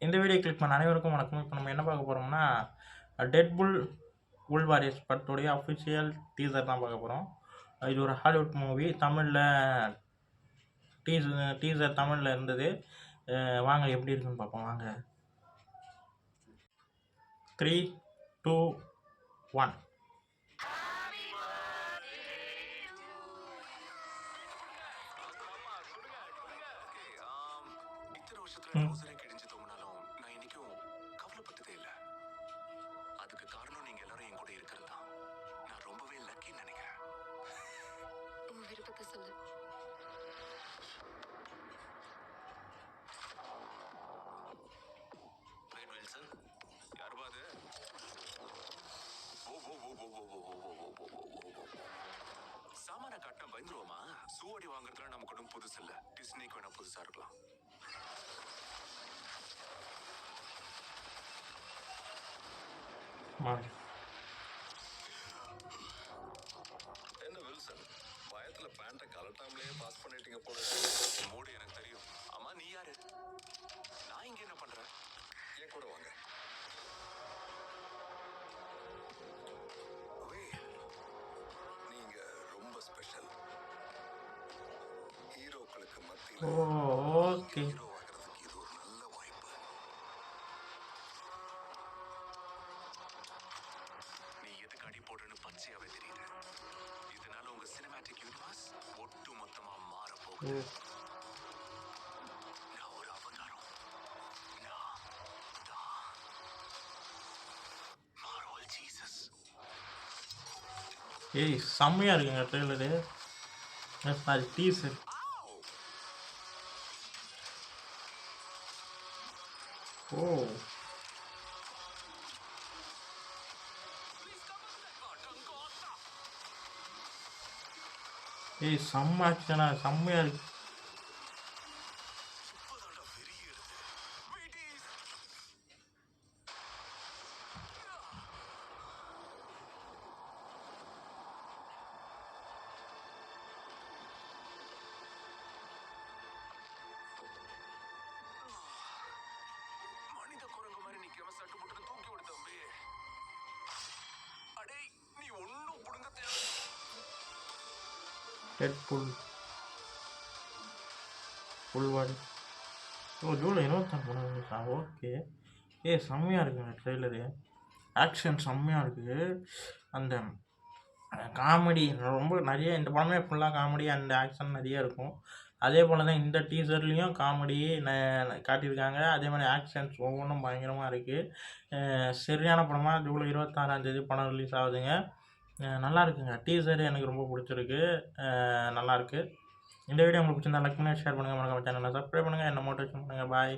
இந்த video click பண்ண அனைவருக்கும் வணக்கம். இப்போ நம்ம என்ன பார்க்க போகிறோம்னா டெட்புல் உல் வாரியர்ஸ் படத்துடைய அஃபிஷியல் டீசர் தான் பார்க்க போகிறோம். இது ஒரு ஹாலிவுட் மூவி. தமிழில் டீசர் தமிழில் இருந்தது. வாங்க எப்படி இருக்குன்னு பார்ப்போம். வாங்க 3, 2, 1. கிழிஞ்சு தூங்கினாலும் நான் இன்னைக்கும் கவலைப்பட்டதே இல்லை. அதுக்கு காரணம் நீங்க எல்லாரும் என் கூட இருக்கிறது தான். நான் ரொம்பவே லக்கின்னு நினைக்கிறேன். உன் விருப்பத்தை சொல்லு. ரைட் வில்சன், யாரு பாது? சாமான கட்டின பயந்துருவோமா? சூவடி வாங்குறதுல நமக்கு ஒன்றும் புதுசு இல்லை. டிஸ்னிக்கு வேணா புதுசா இருக்கலாம். என்ன வில்சன், பயத்துல பேண்ட கலட்டாமலே பாஸ் பண்ணிட்டீங்க போல. மூடு எனக்கு தெரியும். ஆமா, நீ யாரு? நான் இங்க என்ன பண்றேன்? என் கூட வாங்க. நீங்க ரொம்ப ஸ்பெஷல். ஹீரோக்களுக்கு மத்தியில ஓகே. ஹீரோ ஆகிறதுக்கு இது ஒரு நல்ல வாய்ப்பு. நீ எதுக்கு அடி போடுன்னு பச்சையாவே தெரியுது. இதனால உங்க சினிமேட்டிக் யூனிவர்ஸ் ஒட்டு மொத்தமா மாற போகுது. நான் ஒரு அவதாரம். நான் தான் மார்வல் ஜீசஸ். ஏய் செம்மையாக இருக்குங்க ட்ரெய்லரு. Sorry teaser. ஓ ஏய் செம்ம ஆக்ஷனா செம்மையாக இருக்கு. மனித குரங்கு மாதிரி நிக்காம சட்டு போட்டு தூக்கி விடு தம்பி. அடே, நீ ஒன்னும் புடுங்க தேவை. டெட்புல் உள்வாடி. ஓ ஜூலை 26 ஓகே. செம்மையாக இருக்குங்க ட்ரெய்லரு. ஆக்ஷன் செம்மையாக இருக்குது. அந்த காமெடி ரொம்ப நிறைய, இந்த படமே ஃபுல்லாக காமெடி அண்ட் ஆக்ஷன் நிறைய இருக்கும். அதே போல் தான் இந்த டீசர்லேயும் காமெடி காட்டியிருக்காங்க. அதே மாதிரி ஆக்ஷன்ஸ் ஒவ்வொன்றும் பயங்கரமாக இருக்குது. சரியான படமாக ஜூலை 26 படம் ரிலீஸ் ஆகுதுங்க. நல்லா இருக்குங்க. டீசர் எனக்கு ரொம்ப பிடிச்சிருக்கு. நல்லாயிருக்கு. இந்த வீடியோ உங்களுக்கு பிடிச்சிருந்தா லைக் பண்ணுங்கள், ஷேர் பண்ணுங்கள், மறக்காம சேனலை சப்ஸ்கிரைப் பண்ணுங்கள், என்ன மோட்டிவேஷன் பண்ணுங்கள். பாய்.